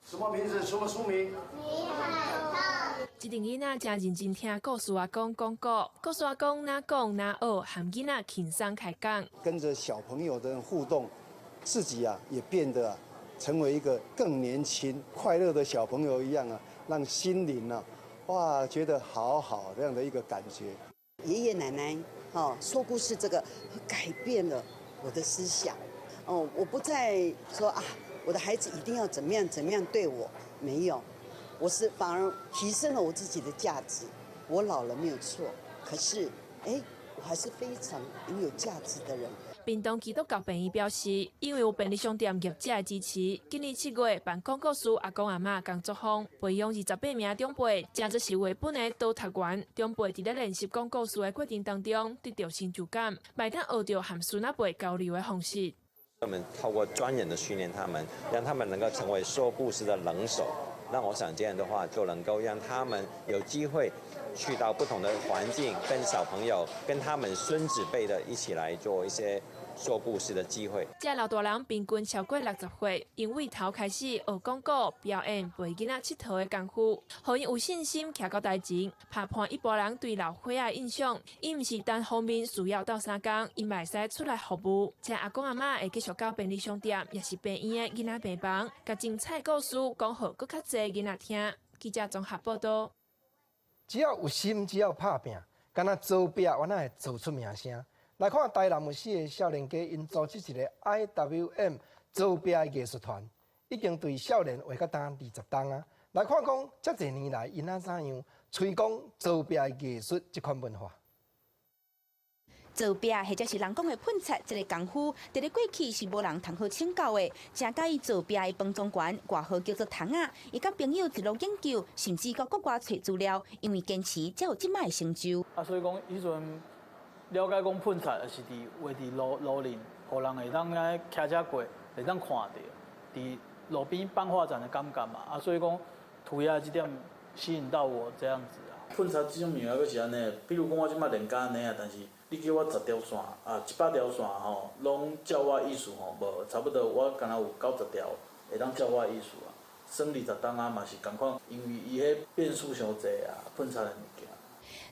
什么名字？什么书名？你好痛。这阵囡仔真认真听故事阿公讲故事阿公哪讲哪学，和囡仔轻松开讲。跟着小朋友的互动，自己也变得成为一个更年轻、快乐的小朋友一样让心灵哇，觉得好好这样的一个感觉。爷爷奶奶说故事这个改变了我的思想我不再说我的孩子一定要怎么样对我，没有，我是反而提升了我自己的价值。我老了没有错，可是我还是非常拥有价值的人。屏东基督教病院表示，因为有便利商店业者的支持，今年7月办讲故事阿公阿嬷工作坊，培养28名长辈，正则是为本的导读员。长辈伫咧练习讲故事的过程当中，得到成就感，迈当学着和孙仔辈交流的方式。我们透过专人的训练他们，让他们能够成为说故事的能手。那我想这样的话，就能够让他们有机会去到不同的环境，跟小朋友、跟他们孙子辈的一起来做一些说故事的机会。这老大人平均超过60岁，因为头开始学讲故、表演、陪囡仔佚佗的功夫，互因有信心徛到台前，拍破一般人对老岁仔的印象。伊毋是单方面需要斗3工，伊嘛会使出来服务。请阿公阿嬷会继续到便利商店，也是病院的囡仔病房，甲精彩故事讲互更较侪囡仔听。记者综合报道。只要有心，只要拍拼，敢若做拼，我那会做出名声。来看台南有4个少年家，因组织一个 IWM 做拼的艺术团，已经对少年画到当20档啊。来看讲，遮侪年来，因怎样推广做拼的艺术这款文化。做饼或者是人讲的喷漆，这个功夫，伫咧过去是无人通好请教的。正介意做饼的帮中馆，外号叫做糖啊，伊甲朋友一路研究，甚至到国外找资料，因为坚持才有即摆的成就。所以讲，迄阵了解讲喷漆，也是伫画伫路面，互人会当来骑车过，会当看到，伫路边办画展的感觉嘛。所以讲涂鸦这点吸引到我这样子喷漆这种物件，佫是安尼，比如讲我即摆练甲安尼但是。你叫我10条线100条线拢照我意思无差不多，我敢若有90条会当照我意思算20档嘛是共款，因为伊迄变数伤济喷漆的物件。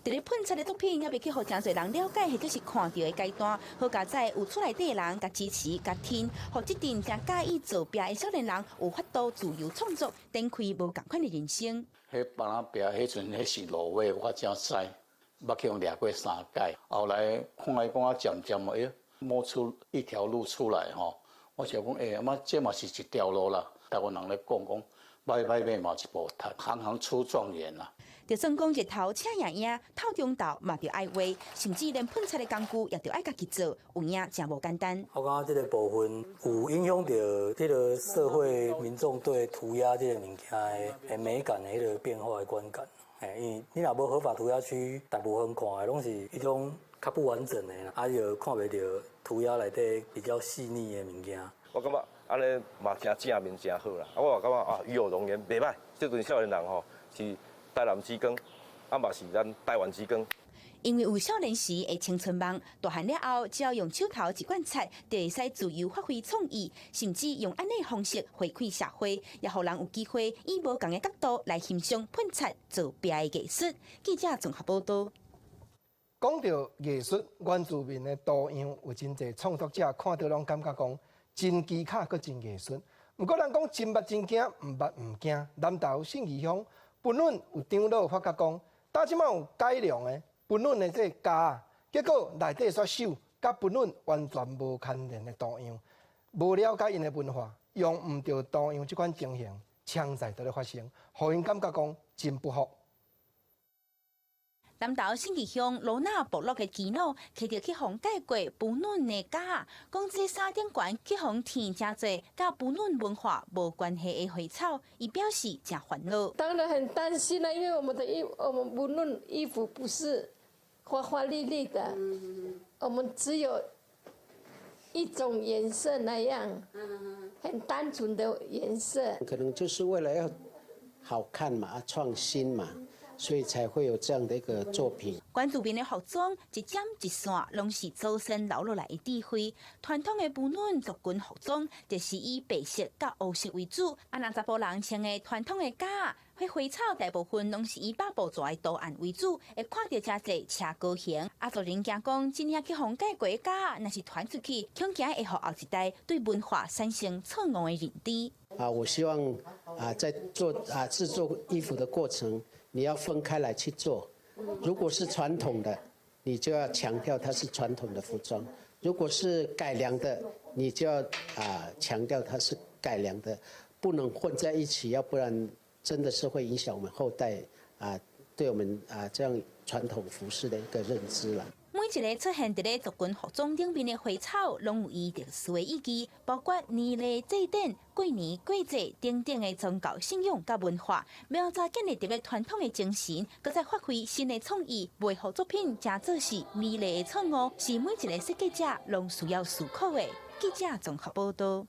伫咧喷漆的作品，还未去互真侪人了解或者是看到的阶段，好加在有厝内底的人甲支持甲听，互即阵正介意做饼的少年人有法度自由创作，展开无共款的人生。迄帮人饼迄阵，迄是路尾，我真知。捌去用掠过3届，后来看来讲渐渐摸出一条路出来我想讲，阿妈这嘛是一条路啦。台湾人咧讲，买嘛一步摊，行行出状元啦。就算讲日头请爷爷，透中昼嘛着爱画，甚至连喷漆的工具也着爱家己做，有影真无简单。我感觉这个部分有影响到这个社会民众对涂鸦这个物件的美感的迄个变化的观感。因为你若无合法涂鸦区，大部分看的拢是一种较不完整的啦，就看袂到涂鸦内底比较细腻的物件。我感觉安尼嘛正面真好啦，我也感觉与有容颜袂歹，这群少年人吼是台南之光，嘛是咱台湾之光。因为有少年时的青春梦，大汉了后，只要用手头一罐菜，就会使自由发挥创意，甚至用安尼方式回馈社会，也互人有机会以无同的角度来欣赏喷漆做壁的艺术。记者综合报道。讲到艺术，原住民的图样有真侪创作者看到拢感觉讲真奇巧，阁真艺术。不过咱讲真捌真惊，毋捌毋惊。南投信义乡本论有长老发觉讲，呾即摆有改良的本论的这家，结果内底煞手甲本论完全无牵连的图样，无了解因的文化，用毋着图样即款情形，常在都咧发生，互因感觉讲真不服。南投信义乡罗纳部落的耆老，摕着去互改过本论的架，讲这3点悬去互添真侪甲本论文化无关系的花草，伊表示真烦恼。当然很担心了，因为我们本论衣服不是花花绿绿的，我们只有一种颜色那样，很单纯的颜色。可能就是为了要好看嘛，创新嘛。所以才会有这样的一个作品。原住民的服装一针一线，拢是祖先留落来的智慧。传统的本论族群服装，就是以白色甲黑色为主。那查甫人穿的传统的架，迄花草大部分拢是以百步蛇的图案为主。会看到真侪车高型。族人惊讲，真正去红改过的架，若是传出去，恐惊会互后一代对文化产生错误的认知。我希望在做制作衣服的过程。你要分开来去做，如果是传统的，你就要强调它是传统的服装；如果是改良的，你就要强调它是改良的，不能混在一起，要不然真的是会影响我们后代对我们这样传统服饰的一个认知了。每一个出现伫咧族群服装顶面的花草，拢有伊特殊的意义，包括年历、祭典、过年、过节等等的宗教信仰甲文化，描绘建立伫咧传统的精神，搁再发挥新的创意，为互作品真做是美丽的错误，是每一个设计者拢需要思考的。记者综合报道。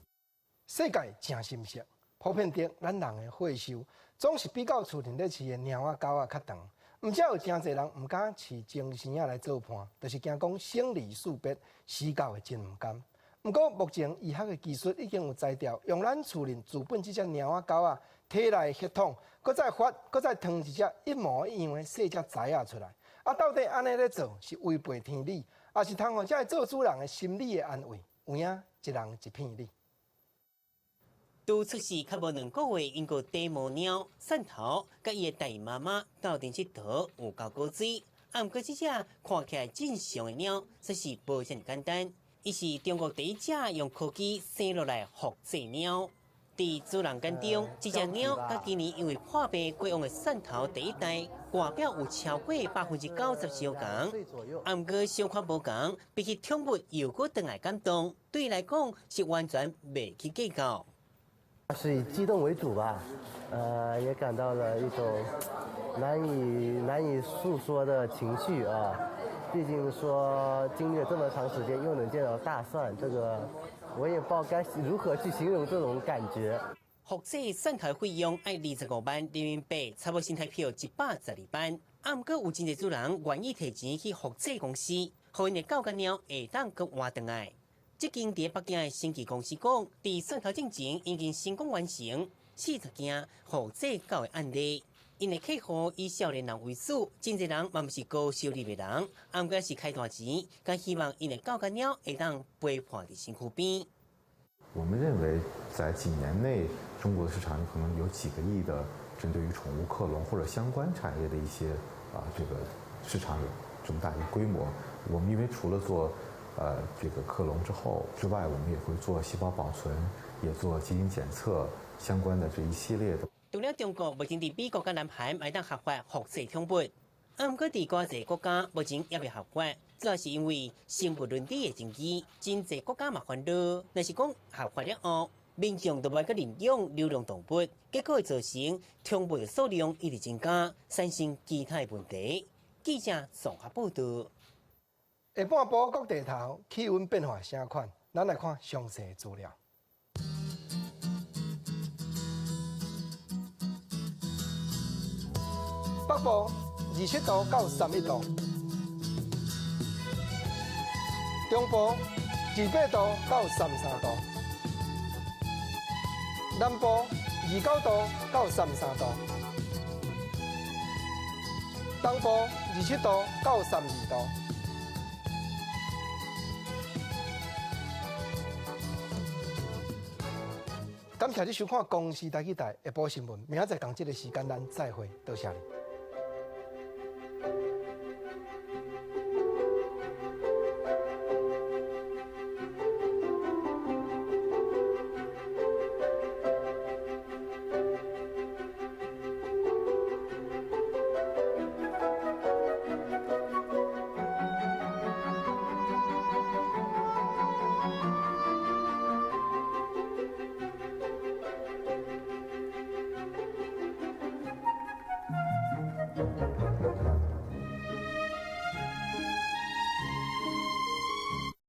世界真深色，普遍着咱人的岁数，总是比较厝里咧饲的猫仔狗仔较长。毋则有真侪人毋敢饲精生仔来做伴，就是惊讲生离死别，死狗会真毋甘。毋过目前医学的技术已经有材料，用咱厝里自本即只猫仔狗仔体内血统，搁再发，搁再烫一只一模一样的细只仔仔出来。到底安尼咧做是违背天理，也是通互这做主人的心理的安慰？有影一人一片理。都出世较无2个月，因个地母鸟汕头，甲伊的大妈妈斗阵佚佗有够高水。毋过这只看起来正常的鸟，则是无甚简单。伊是中国第一只用科技生落来复制鸟。伫主人眼中，这只鸟甲今年因为破病过往的汕头第一代，外表有超过90%相同。毋过相看无同，比起宠物又搁更来感动，对伊来讲是完全袂去计较。是以激动为主吧，也感到了一种难以诉说的情绪啊。毕竟说经历了这么长时间，又能见到大蒜，这个我也不知道该如何去形容这种感觉。复制汕头费用要25万人民币，差不多新台票112万。毋过有真侪主人愿意摕钱去复制公司，互因的狗甲猫会当搁换转来。这间伫北京的升级公司讲，伫汕头进前已经成功完成40件复制狗的案例。因的客户以少年人为主，真侪人嘛毋是高收入的人，毋过是开大钱，更希望因的狗甲猫会当陪伴伫身躯边。我们认为，在几年内，中国的市场可能有几个亿的针对于宠物克隆或者相关产业的一些这个市场有这么大一个规模。我们因为除了做这个克隆之外，我们也会做细胞保存，也做基因检测相关的这一系列的。除了中国，目前伫美国甲南韩买当合法复制宠物，不过伫多个国家目前也未合法，主要是因为生物伦理的争议，真侪国家嘛烦恼。若是讲合法了后，民众就要去领养流浪动物，结果会造成宠物的数量一直增加，产生其他的问题。记者综合报道。下半部国地头气温变化啥款？咱来看详细资料。北部27度到31度，中部28度到33度，南部29度到33度，东部27度到32度。感谢你收看《公视台语台》下晡新闻，明仔载同这个时间咱再会，多谢你。